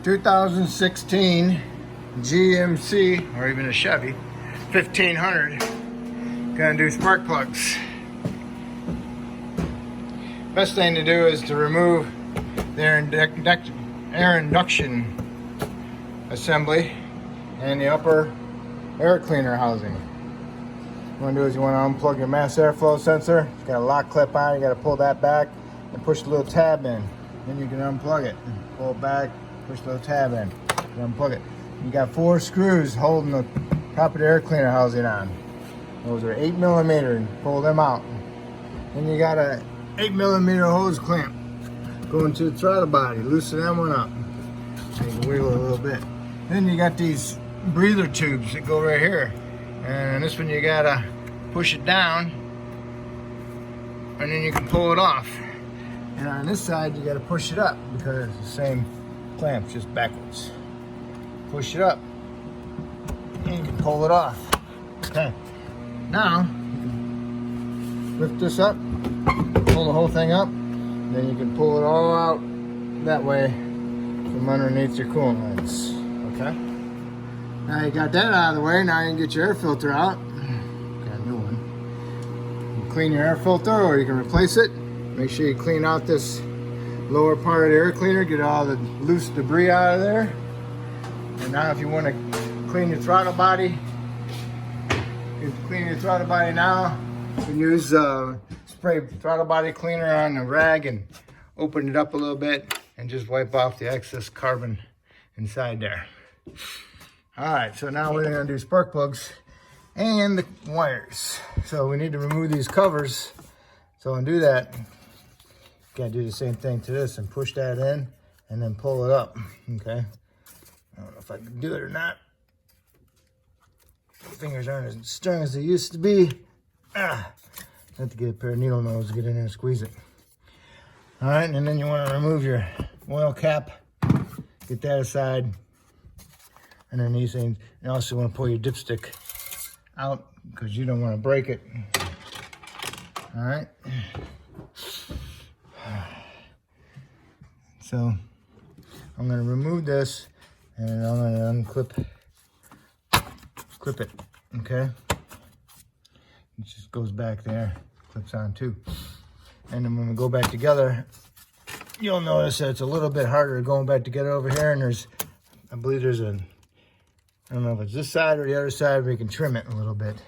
2016 GMC, or even a Chevy 1500. Gonna do spark plugs. Best thing to do is to remove the air induction assembly and the upper air cleaner housing. What you want to do is you want to unplug your mass airflow sensor. It's got a lock clip on it. You got to pull that back and push the little tab in. Then you can unplug it. Pull it back, push the little tab in. You unplug it. You got 4 screws holding the top of the air cleaner housing on. Those are 8mm. Pull them out. Then you got a 8mm hose clamp going to the throttle body. Loosen that one up. So you can wiggle it a little bit. Then you got these breather tubes that go right here. And this one you gotta push it down and then you can pull it off. And on this side you gotta push it up because it's the same clamp, just backwards. Push it up and you can pull it off. Okay. Now you can lift this up, pull the whole thing up, then you can pull it all out that way from underneath your coolant lines. Okay? Now you got that out of the way, now you can get your air filter out. Got a new one. You can clean your air filter or you can replace it. Make sure you clean out this lower part of the air cleaner, get all the loose debris out of there. And now if you want to clean your throttle body, you can clean your throttle body now. You can use spray throttle body cleaner on a rag and open it up a little bit and just wipe off the excess carbon inside there. All right, so now we're gonna do spark plugs and the wires. So we need to remove these covers. So to do that, you gotta do the same thing to this and push that in and then pull it up, okay? I don't know if I can do it or not. My fingers aren't as strong as they used to be. I have to get a pair of needle nose to get in there and squeeze it. All right, and then you wanna remove your oil cap, get that aside. And then these things, you also want to pull your dipstick out because you don't want to break it. All right. So I'm going to remove this and I'm going to clip it. Okay. It just goes back there, clips on too. And then when we go back together, you'll notice that it's a little bit harder going back together over here. And I believe there's I don't know if it's this side or the other side, but you can trim it a little bit.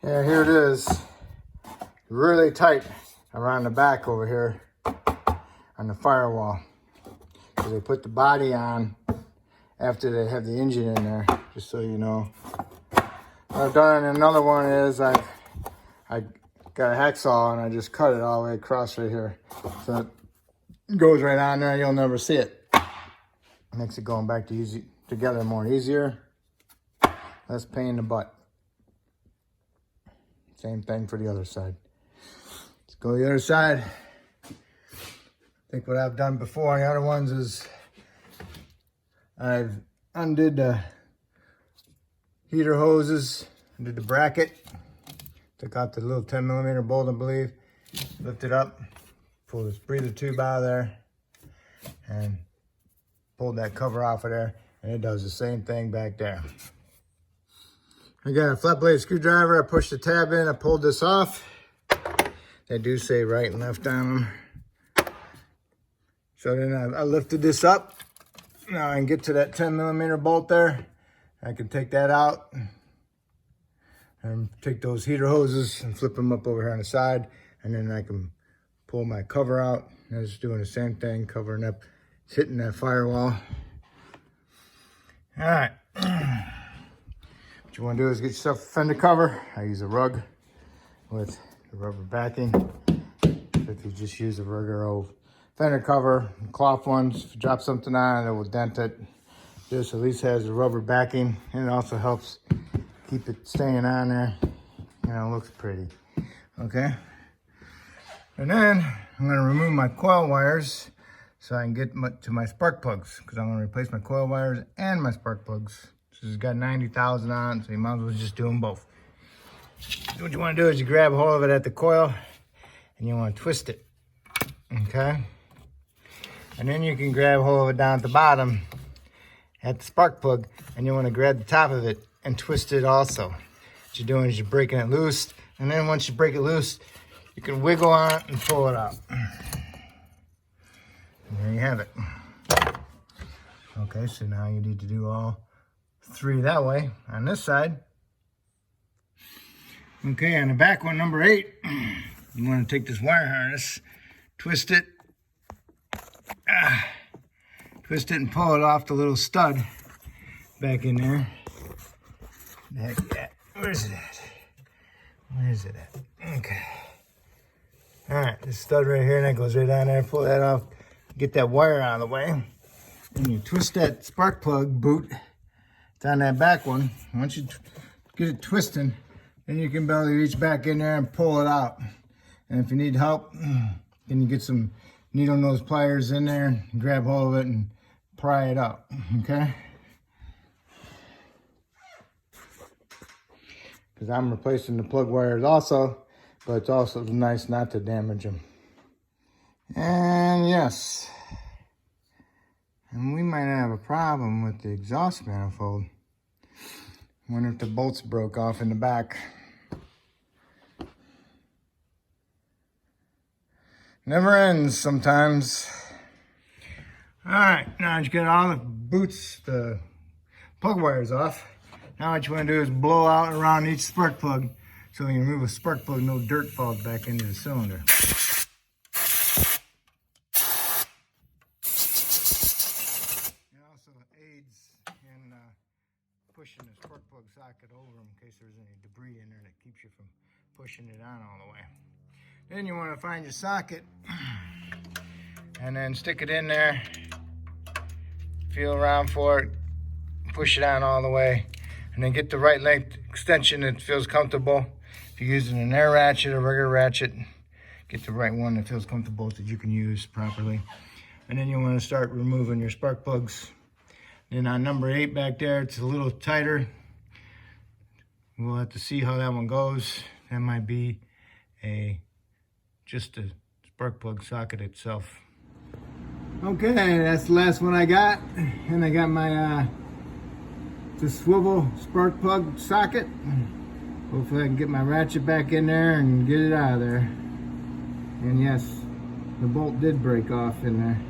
Yeah, here it is. Really tight around the back over here on the firewall. So they put the body on after they have the engine in there, just so you know. What I've done in another one is I got a hacksaw and I just cut it all the way across right here. So it goes right on there, you'll never see it. Makes it going back together more easier, less pain in the butt. Same thing for the other side. Let's go to the other side. I think what I've done before on the other ones is I've undid the heater hoses, undid the bracket, took out the little 10mm bolt, I believe, lifted up, pulled this breather tube out of there, and pulled that cover off of there. And it does the same thing back there. I got a flat blade screwdriver. I pushed the tab in. I pulled this off. They do say right and left on them. So then I lifted this up. Now I can get to that 10mm bolt there. I can take that out and take those heater hoses and flip them up over here on the side. And then I can pull my cover out. And it's doing the same thing, covering up. It's hitting that firewall. All right, what you want to do is get yourself a fender cover. I use a rug with the rubber backing. If you just use a regular old fender cover, cloth ones, if you drop something on it, it will dent it. This at least has the rubber backing, and it also helps keep it staying on there. You know, it looks pretty. Okay, and then I'm going to remove my coil wires so I can get to my spark plugs, because I'm going to replace my coil wires and my spark plugs. So it's got 90,000 on it, so you might as well just do them both. So what you want to do is you grab a hold of it at the coil and you want to twist it, okay? And then you can grab hold of it down at the bottom at the spark plug, and you want to grab the top of it and twist it also. What you're doing is you're breaking it loose, and then once you break it loose, you can wiggle on it and pull it out. And there you have it. Okay, so now you need to do all three that way on this side. Okay, on the back one, number 8, you want to take this wire harness, twist it and pull it off the little stud back in there. The heck yeah. Where's it at? Where's it at? Okay. Alright, this stud right here, and that goes right down there. Pull that off, get that wire out of the way. And you twist that spark plug boot. It's on that back one. Once you get it twisting, then you can barely reach back in there and pull it out. And if you need help, then you get some needle nose pliers in there and grab hold of it and pry it out, okay? Because I'm replacing the plug wires also, but it's also nice not to damage them. And yes, and we might have a problem with the exhaust manifold. Wonder if the bolts broke off in the back. Never ends sometimes. All right, now that you get all the boots, the plug wires off, now what you want to do is blow out around each spark plug. So when you remove a spark plug, no dirt falls back into the cylinder. It also aids in pushing the spark plug socket over in case there's any debris in there that keeps you from pushing it on all the way. Then you want to find your socket and then stick it in there, feel around for it, push it on all the way, and then get the right length extension that feels comfortable. If you're using an air ratchet or regular ratchet, get the right one that feels comfortable that you can use properly. And then you want to start removing your spark plugs. Then on number 8 back there, it's a little tighter. We'll have to see how that one goes. That might be just a spark plug socket itself. Okay, that's the last one I got. And I got my the swivel spark plug socket. Hopefully I can get my ratchet back in there and get it out of there. And yes, the bolt did break off in there.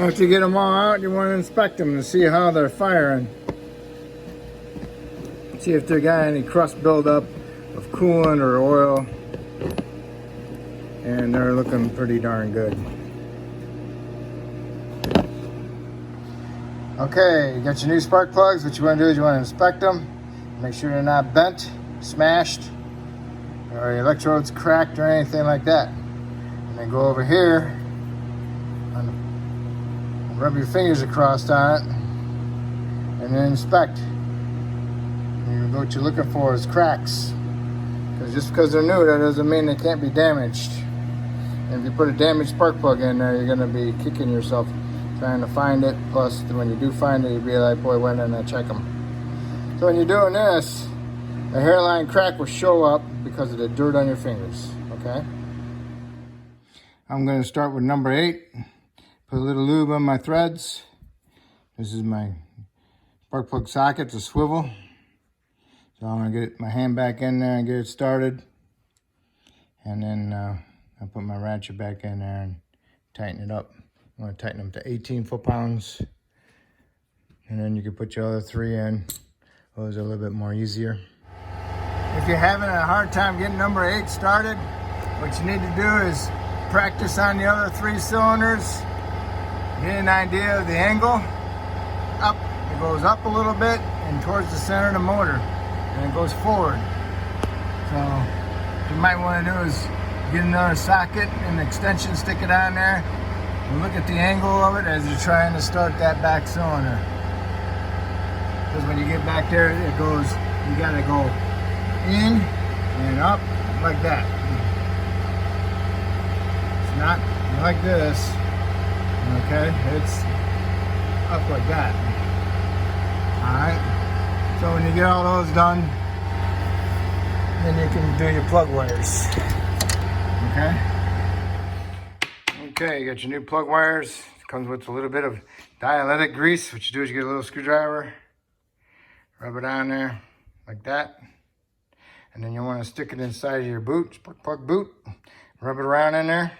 After you get them all out, you want to inspect them to see how they're firing. See if they got any crust buildup of coolant or oil. And they're looking pretty darn good. Okay, you got your new spark plugs. What you want to do is you want to inspect them. Make sure they're not bent, smashed, or the electrodes cracked or anything like that. And then go over here and rub your fingers across on it and then inspect. And what you're looking for is cracks. Because just because they're new, that doesn't mean they can't be damaged. And if you put a damaged spark plug in there, you're going to be kicking yourself trying to find it. Plus, when you do find it, you'll be like, boy, why didn't I check them? So when you're doing this, the hairline crack will show up because of the dirt on your fingers, okay? I'm going to start with number 8. Put a little lube on my threads. This is my spark plug socket, the swivel. So I'm going to get my hand back in there and get it started. And then I'll put my ratchet back in there and tighten it up. I want to tighten them to 18 foot-pounds. And then you can put your other 3 in. Those are a little bit more easier. If you're having a hard time getting number 8 started, what you need to do is practice on the other 3 cylinders. Get an idea of the angle. Up, it goes up a little bit and towards the center of the motor. And it goes forward. So what you might want to do is get another socket and extension, stick it on there, and look at the angle of it as you're trying to start that back cylinder. Because when you get back there, it goes, you gotta go in and up like that. It's not like this, okay? It's up like that. Alright, so when you get all those done, then you can do your plug wires, okay? Okay, you got your new plug wires. It comes with a little bit of dielectric grease. What you do is you get a little screwdriver, rub it on there like that. And then you want to stick it inside of your boot, spark plug boot. Rub it around in there.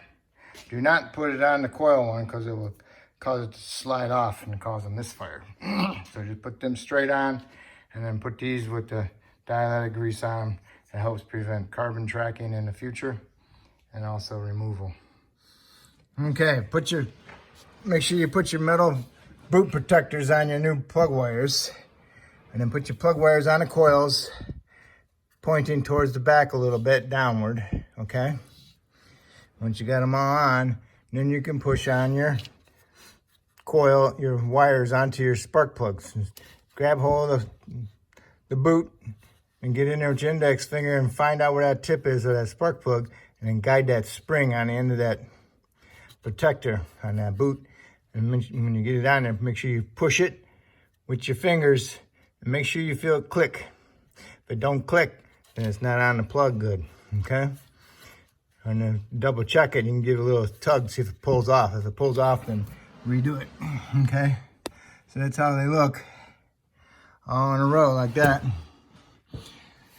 Do not put it on the coil one because it will cause it to slide off and cause a misfire. So just put them straight on and then put these with the dielectric grease on them. It helps prevent carbon tracking in the future and also removal. Okay, make sure you put your metal boot protectors on your new plug wires, and then put your plug wires on the coils, pointing towards the back a little bit downward, okay? Once you got them all on, then you can push on your wires onto your spark plugs. Grab hold of the boot and get in there with your index finger and find out where that tip is of that spark plug, and then guide that spring on the end of that protector on that boot. And when you get it on there, make sure you push it with your fingers and make sure you feel it click. If it don't click, then it's not on the plug good, okay? And then double check it. You can give it a little tug, see if it pulls off. If it pulls off, then redo it, okay? So that's how they look, all in a row like that.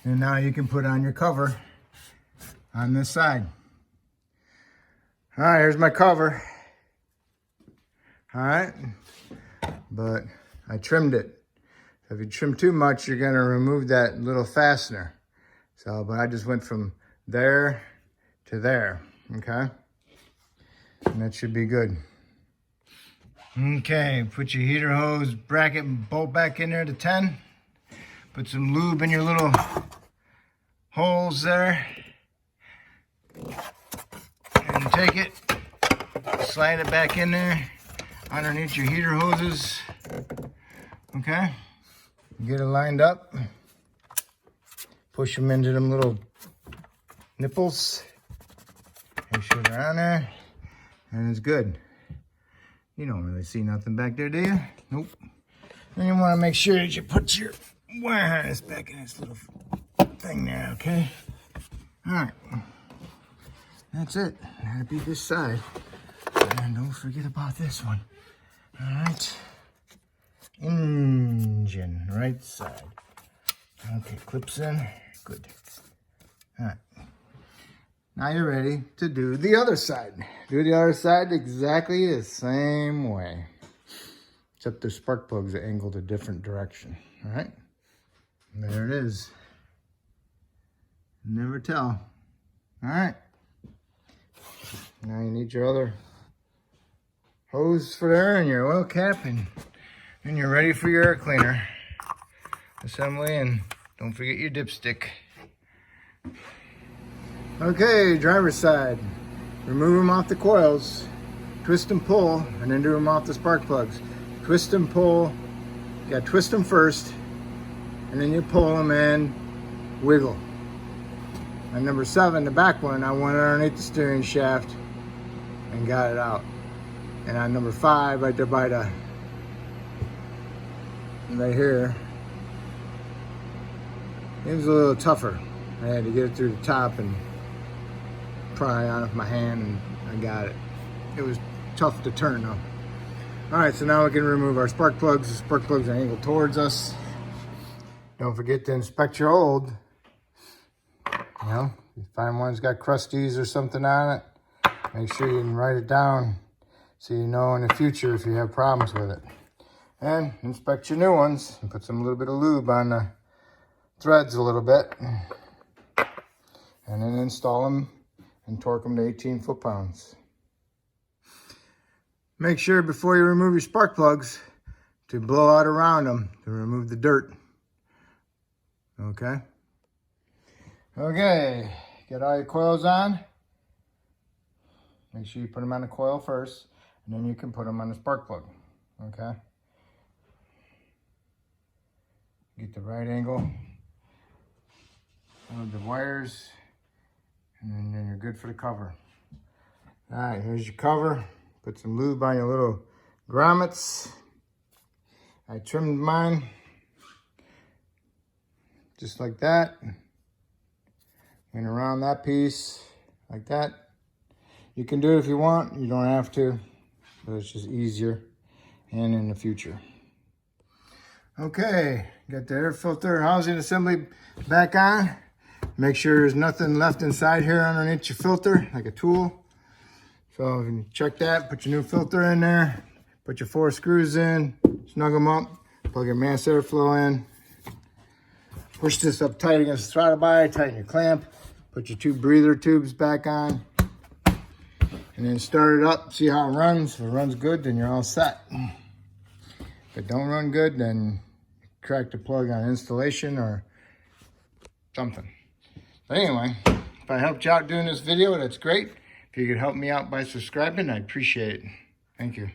And now you can put on your cover on this side. All right, here's my cover. All right, but I trimmed it. So if you trim too much, you're gonna remove that little fastener. So, but I just went from there to there, okay? And that should be good. Okay, put your heater hose bracket and bolt back in there to 10. Put some lube in your little holes there. And take it, slide it back in there underneath your heater hoses, okay? Get it lined up, push them into them little nipples, make sure they're on there, and it's good. You don't really see nothing back there, do you? Nope. Then you want to make sure that you put your wire harness back in this little thing there, okay? All right. That's it. That'll be this side. And don't forget about this one. All right. Engine, right side. Okay, clips in. Good. All right. Now you're ready to do the other side. Do the other side exactly the same way. Except the spark plugs are angled a different direction. All right. There it is. Never tell. All right. Now you need your other hose for there and your oil cap, and then you're ready for your air cleaner assembly, and don't forget your dipstick. Okay, driver's side. Remove them off the coils, twist and pull, and then do them off the spark plugs. Twist and pull, you gotta twist them first, and then you pull them and wiggle. On number 7, the back one, I went underneath the steering shaft and got it out. And on number 5, right there by the, right here, it was a little tougher. I had to get it through the top and pry on with my hand, and I got it. It was tough to turn though. All right, so now we can remove our spark plugs. The spark plugs are angled towards us. Don't forget to inspect your old. You know, if you find one's got crusties or something on it, make sure you can write it down so you know in the future if you have problems with it. And inspect your new ones and put some little bit of lube on the threads a little bit. And then install them and torque them to 18 foot-pounds. Make sure before you remove your spark plugs to blow out around them to remove the dirt. Okay? Okay, get all your coils on. Make sure you put them on the coil first, and then you can put them on the spark plug, okay? Get the right angle of the wires, and then you're good for the cover. All right, here's your cover. Put some lube on your little grommets. I trimmed mine just like that. Went around that piece like that. You can do it if you want. You don't have to, but it's just easier and in the future. Okay, got the air filter housing assembly back on. Make sure there's nothing left inside here underneath your filter, like a tool. So you can check that, put your new filter in there, put your 4 screws in, snug them up, plug your mass airflow in. Push this up tight against the throttle body, tighten your clamp, put your 2 breather tubes back on, and then start it up, see how it runs. If it runs good, then you're all set. If it don't run good, then crack the plug on installation or something. But anyway, if I helped you out doing this video, that's great. If you could help me out by subscribing, I'd appreciate it. Thank you.